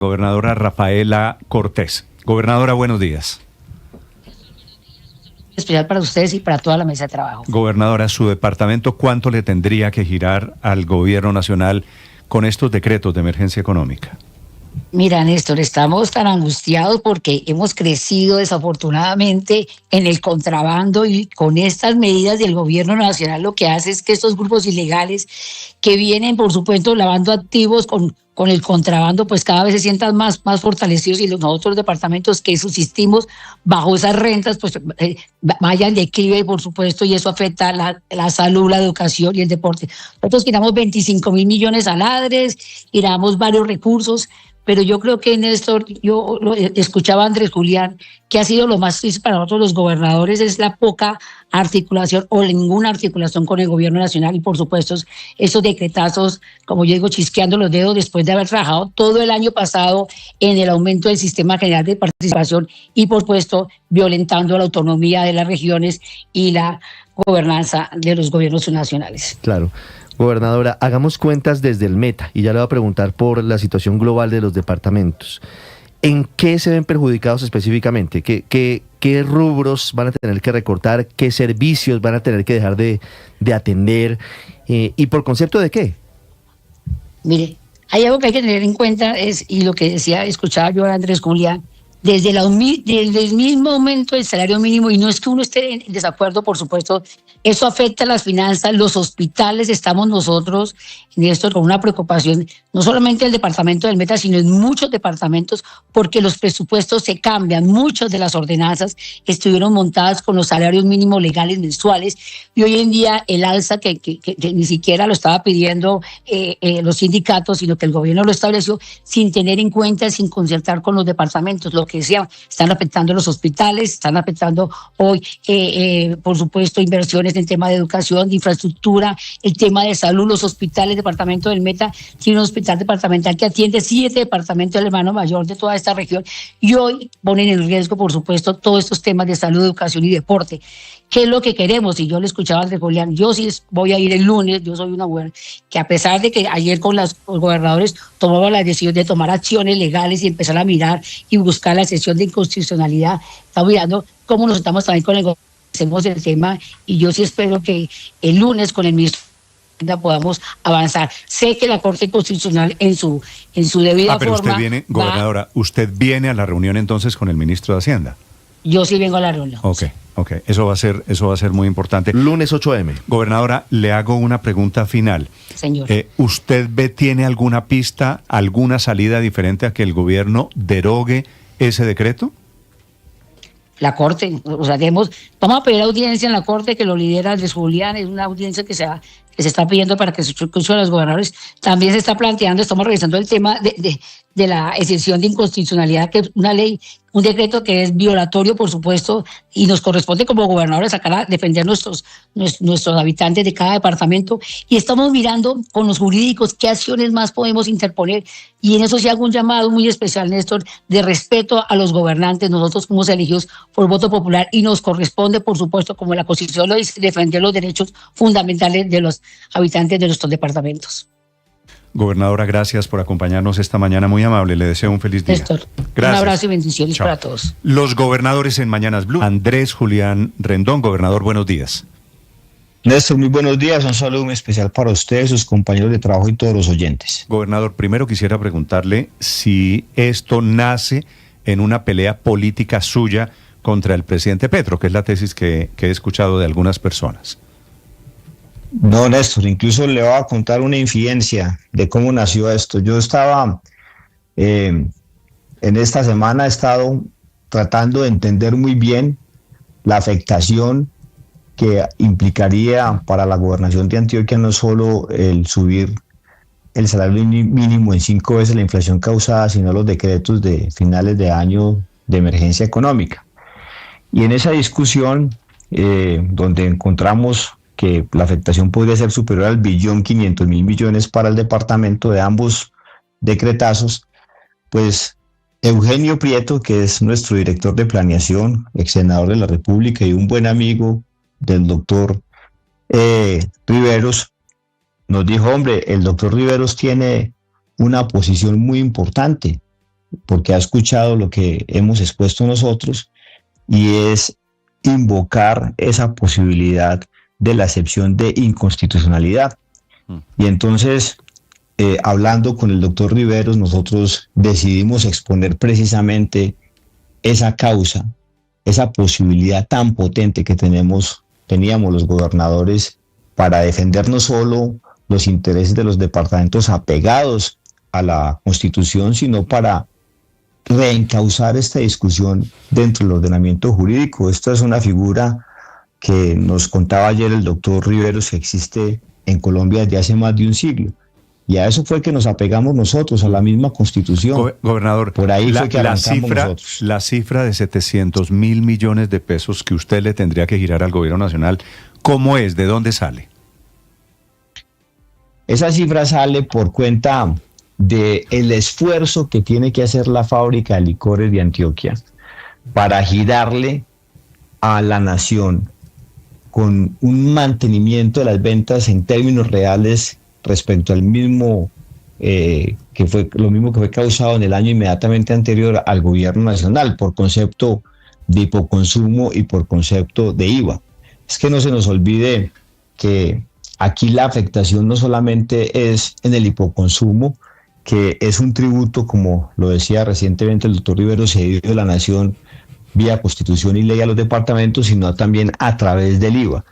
Gobernadora Rafaela Cortés. Gobernadora, buenos días. Especial para ustedes y para toda la mesa de trabajo. Gobernadora, su departamento, ¿cuánto le tendría que girar al gobierno nacional con estos decretos de emergencia económica? Mira, Néstor, estamos tan angustiados porque hemos crecido desafortunadamente en el contrabando y con estas medidas del gobierno nacional lo que hace es que estos grupos ilegales que vienen, por supuesto, lavando activos con el contrabando, pues cada vez se sientan más fortalecidos y nosotros los departamentos que subsistimos bajo esas rentas, pues vayan de declive, por supuesto, y eso afecta la salud, la educación y el deporte. Nosotros giramos 25 mil millones al ADRES, giramos varios recursos, pero yo creo que, Néstor, yo escuchaba a Andrés Julián, que ha sido lo más triste para nosotros los gobernadores, es la poca articulación o ninguna articulación con el gobierno nacional y, por supuesto, esos decretazos, como yo digo, chisqueando los dedos después de haber trabajado todo el año pasado en el aumento del sistema general de participación y, por supuesto, violentando la autonomía de las regiones y la gobernanza de los gobiernos nacionales. Claro. Gobernadora, hagamos cuentas desde el Meta y ya le voy a preguntar por la situación global de los departamentos. ¿En qué se ven perjudicados específicamente? ¿Qué rubros van a tener que recortar? ¿Qué servicios van a tener que dejar de atender? ¿Y por concepto de qué? Mire, hay algo que hay que tener en cuenta y lo que escuchaba yo a Andrés Julián, desde el mismo aumento del salario mínimo, y no es que uno esté en desacuerdo, por supuesto, eso afecta a las finanzas, los hospitales, estamos nosotros en esto con una preocupación, no solamente el departamento del Meta, sino en muchos departamentos, porque los presupuestos se cambian, muchas de las ordenanzas estuvieron montadas con los salarios mínimos legales mensuales, y hoy en día el alza que ni siquiera lo estaba pidiendo los sindicatos, sino que el gobierno lo estableció sin tener en cuenta, sin concertar con los departamentos, lo que decía, están afectando los hospitales, están afectando hoy, por supuesto, inversiones en tema de educación, de infraestructura, el tema de salud, los hospitales. El departamento del Meta tiene un hospital departamental que atiende 7 departamentos del hermano mayor de toda esta región y hoy ponen en riesgo, por supuesto, todos estos temas de salud, educación y deporte. ¿Qué es lo que queremos? Y yo le escuchaba a Andrés Julián, yo sí voy a ir el lunes, yo soy una mujer que a pesar de que ayer con los gobernadores tomaban la decisión de tomar acciones legales y empezar a mirar y buscar la sesión de inconstitucionalidad, estamos mirando cómo nos estamos también con el gobierno, hacemos el tema y yo sí espero que el lunes con el ministro podamos avanzar. Sé que la Corte Constitucional en su debida pero forma... usted viene, gobernadora, usted viene a la reunión entonces con el ministro de Hacienda. Yo sí vengo a la reunión. Ok. Eso va a ser muy importante. Lunes 8M. Gobernadora, le hago una pregunta final. Señor. ¿Usted tiene alguna pista, alguna salida diferente a que el gobierno derogue ese decreto? La Corte, o sea, vamos a pedir audiencia en la Corte que lo lidera Andrés Julián, es una audiencia que se está pidiendo para que se escuchen a los gobernadores. También se está planteando, estamos revisando el tema de la excepción de inconstitucionalidad, que es una ley, un decreto que es violatorio, por supuesto, y nos corresponde como gobernadores sacar a defender nuestros habitantes de cada departamento. Y estamos mirando con los jurídicos qué acciones más podemos interponer. Y en eso sí hago un llamado muy especial, Néstor, de respeto a los gobernantes. Nosotros fuimos elegidos por voto popular y nos corresponde, por supuesto, como la Constitución lo dice, defender los derechos fundamentales de los habitantes de nuestros departamentos. Gobernadora, gracias por acompañarnos esta mañana, muy amable, le deseo un feliz día. Néstor, gracias. Un abrazo y bendiciones. Chao. Para todos. Los gobernadores en Mañanas Blue. Andrés Julián Rendón, gobernador, buenos días. Néstor, muy buenos días, un saludo muy especial para ustedes, sus compañeros de trabajo y todos los oyentes. Gobernador, primero quisiera preguntarle si esto nace en una pelea política suya contra el presidente Petro, que es la tesis que he escuchado de algunas personas. No, Néstor, incluso le voy a contar una infidencia de cómo nació esto. Yo estaba, en esta semana he estado tratando de entender muy bien la afectación que implicaría para la gobernación de Antioquia no solo el subir el salario mínimo en 5 veces la inflación causada, sino los decretos de finales de año de emergencia económica. Y en esa discusión, donde encontramos que la afectación podría ser superior al 1.500.000 millones para el departamento de ambos decretazos, pues Eugenio Prieto, que es nuestro director de planeación, ex senador de la República y un buen amigo del doctor Riveros, nos dijo, hombre, el doctor Riveros tiene una posición muy importante porque ha escuchado lo que hemos expuesto nosotros, y es invocar esa posibilidad de la excepción de inconstitucionalidad. Y entonces, hablando con el doctor Riveros, nosotros decidimos exponer precisamente esa causa, esa posibilidad tan potente que teníamos los gobernadores para defender no solo los intereses de los departamentos apegados a la Constitución, sino para reencauzar esta discusión dentro del ordenamiento jurídico. Esta es una figura que nos contaba ayer el doctor Riveros, que existe en Colombia desde hace más de un siglo. Y a eso fue que nos apegamos nosotros, a la misma Constitución. Gobernador, por ahí fue que arrancamos nosotros. La cifra de 700 mil millones de pesos que usted le tendría que girar al gobierno nacional, ¿cómo es? ¿De dónde sale? Esa cifra sale por cuenta del esfuerzo que tiene que hacer la fábrica de licores de Antioquia para girarle a la nación con un mantenimiento de las ventas en términos reales respecto al mismo que fue causado en el año inmediatamente anterior al gobierno nacional, por concepto de hipoconsumo y por concepto de IVA. Es que no se nos olvide que aquí la afectación no solamente es en el hipoconsumo, que es un tributo, como lo decía recientemente el doctor Rivero, cedido de la nación vía Constitución y ley a los departamentos, sino también a través del IVA.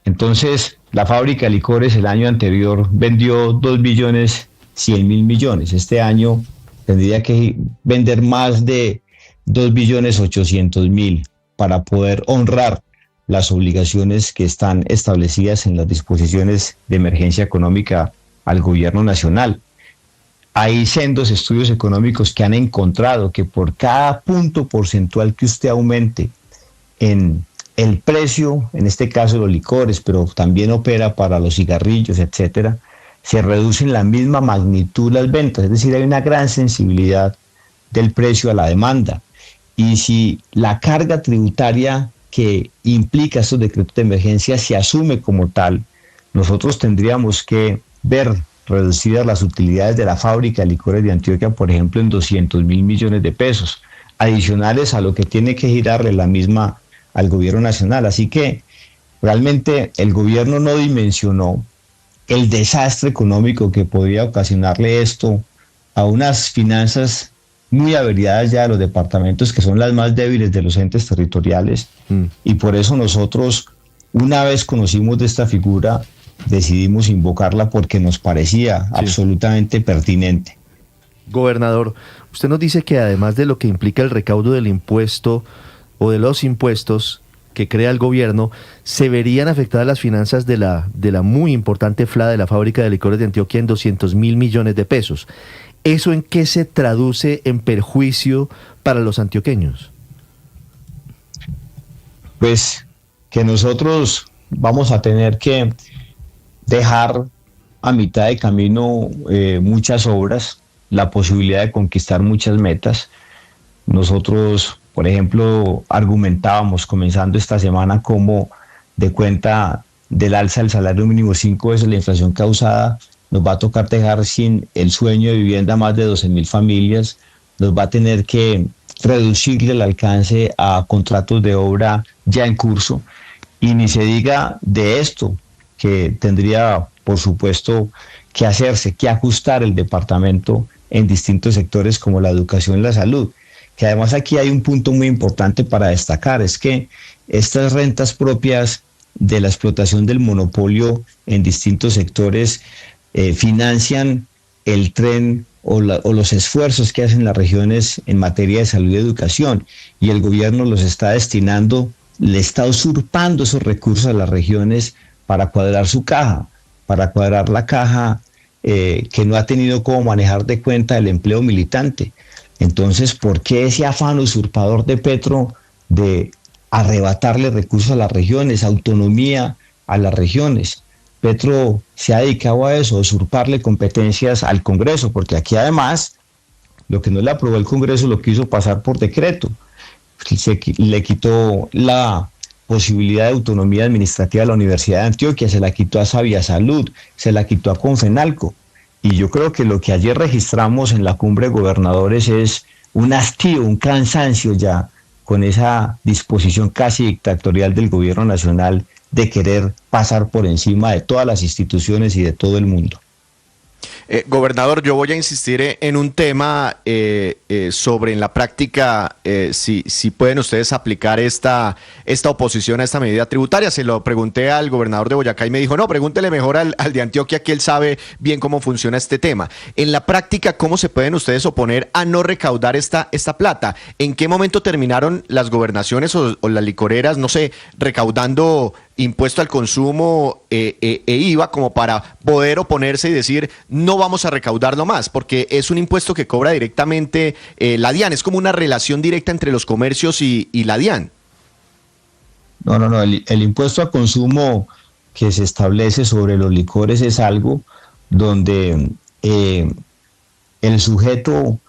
Entonces, la fábrica de licores el año anterior vendió 2.100.000.000.000. Este año tendría que vender más de 2.800.000.000 para poder honrar las obligaciones que están establecidas en las disposiciones de emergencia económica al gobierno nacional. Hay sendos estudios económicos que han encontrado que por cada punto porcentual que usted aumente en el precio, en este caso los licores, pero también opera para los cigarrillos, etcétera, se reducen la misma magnitud las ventas. Es decir, hay una gran sensibilidad del precio a la demanda. Y si la carga tributaria que implica estos decretos de emergencia se asume como tal, nosotros tendríamos que ver reducidas las utilidades de la fábrica de licores de Antioquia, por ejemplo, en 200.000 millones de pesos, adicionales a lo que tiene que girarle la misma al gobierno nacional. Así que realmente el gobierno no dimensionó el desastre económico que podría ocasionarle esto a unas finanzas muy averiadas ya de los departamentos, que son las más débiles de los entes territoriales. Y por eso nosotros, una vez conocimos de esta figura, decidimos invocarla porque nos parecía absolutamente pertinente. Gobernador, usted nos dice que además de lo que implica el recaudo del impuesto o de los impuestos que crea el gobierno, se verían afectadas las finanzas de la muy importante FLA de la fábrica de licores de Antioquia en 200.000 millones de pesos. ¿Eso en qué se traduce en perjuicio para los antioqueños? Pues que nosotros vamos a tener que dejar a mitad de camino muchas obras, la posibilidad de conquistar muchas metas. Nosotros, por ejemplo, argumentábamos comenzando esta semana cómo, de cuenta del alza del salario mínimo 5 veces la inflación causada, nos va a tocar dejar sin el sueño de vivienda a más de 12.000 familias, nos va a tener que reducirle el alcance a contratos de obra ya en curso, y ni se diga de esto, que tendría, por supuesto, que hacerse, que ajustar el departamento en distintos sectores como la educación y la salud. Que además aquí hay un punto muy importante para destacar, es que estas rentas propias de la explotación del monopolio en distintos sectores financian el tren o los esfuerzos que hacen las regiones en materia de salud y educación, y el gobierno los está destinando, le está usurpando esos recursos a las regiones para cuadrar su caja, para cuadrar la caja que no ha tenido cómo manejar de cuenta el empleo militante. Entonces, ¿por qué ese afán usurpador de Petro de arrebatarle recursos a las regiones, autonomía a las regiones? Petro se ha dedicado a eso, a usurparle competencias al Congreso, porque aquí además lo que no le aprobó el Congreso lo quiso pasar por decreto. Le quitó la posibilidad de autonomía administrativa a la Universidad de Antioquia, se la quitó a Sabia Salud, se la quitó a Confenalco. Y yo creo que lo que ayer registramos en la cumbre de gobernadores es un hastío, un cansancio ya con esa disposición casi dictatorial del gobierno nacional de querer pasar por encima de todas las instituciones y de todo el mundo. Gobernador, yo voy a insistir en un tema sobre en la práctica si pueden ustedes aplicar esta oposición a esta medida tributaria. Se lo pregunté al gobernador de Boyacá y me dijo, no, pregúntele mejor al de Antioquia, que él sabe bien cómo funciona este tema. En la práctica, ¿cómo se pueden ustedes oponer a no recaudar esta plata? ¿En qué momento terminaron las gobernaciones o las licoreras, no sé, recaudando impuesto al consumo e IVA como para poder oponerse y decir no vamos a recaudarlo más? Porque es un impuesto que cobra directamente la DIAN, es como una relación directa entre los comercios y la DIAN. No, el impuesto al consumo que se establece sobre los licores es algo donde el sujeto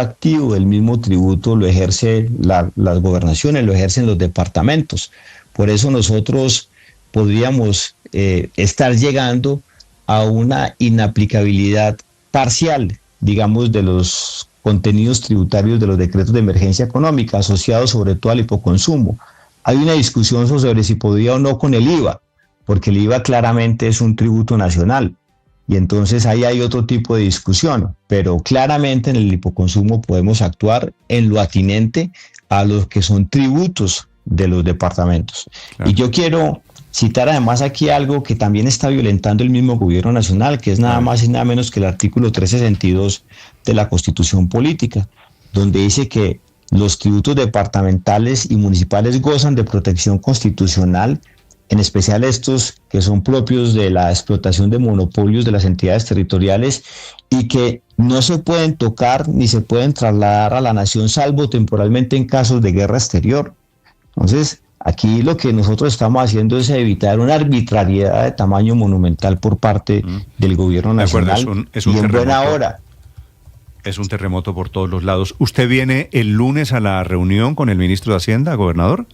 activo del mismo tributo lo ejerce las gobernaciones, lo ejercen los departamentos. Por eso nosotros podríamos estar llegando a una inaplicabilidad parcial, digamos, de los contenidos tributarios de los decretos de emergencia económica asociados sobre todo al hipoconsumo. Hay una discusión sobre si podría o no con el IVA, porque el IVA claramente es un tributo nacional y entonces ahí hay otro tipo de discusión, pero claramente en el hipoconsumo podemos actuar en lo atinente a los que son tributos de los departamentos. Claro. Y yo quiero citar además aquí algo que también está violentando el mismo gobierno nacional, que es nada más y nada menos que el artículo 362 de la Constitución Política, donde dice que los tributos departamentales y municipales gozan de protección constitucional, en especial estos que son propios de la explotación de monopolios de las entidades territoriales y que no se pueden tocar ni se pueden trasladar a la nación salvo temporalmente en casos de guerra exterior. Entonces, aquí lo que nosotros estamos haciendo es evitar una arbitrariedad de tamaño monumental por parte del gobierno nacional. Es un y en terremoto, buena hora. Es un terremoto por todos los lados. ¿Usted viene el lunes a la reunión con el ministro de Hacienda, gobernador?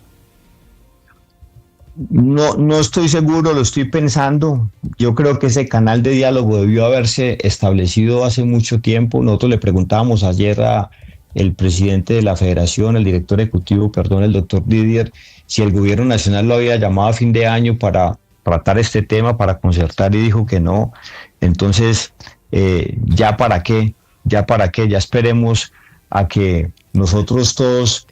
No estoy seguro, lo estoy pensando. Yo creo que ese canal de diálogo debió haberse establecido hace mucho tiempo. Nosotros le preguntábamos ayer a el presidente de la federación, el director ejecutivo, el doctor Didier, si el gobierno nacional lo había llamado a fin de año para tratar este tema, para concertar, y dijo que no. Entonces, ¿ya para qué? Ya esperemos a que nosotros todos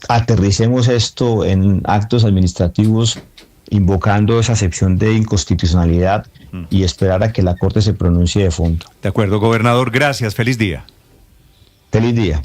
aterricemos esto en actos administrativos, invocando esa excepción de inconstitucionalidad y esperar a que la Corte se pronuncie de fondo. De acuerdo, gobernador, gracias, feliz día. Feliz día.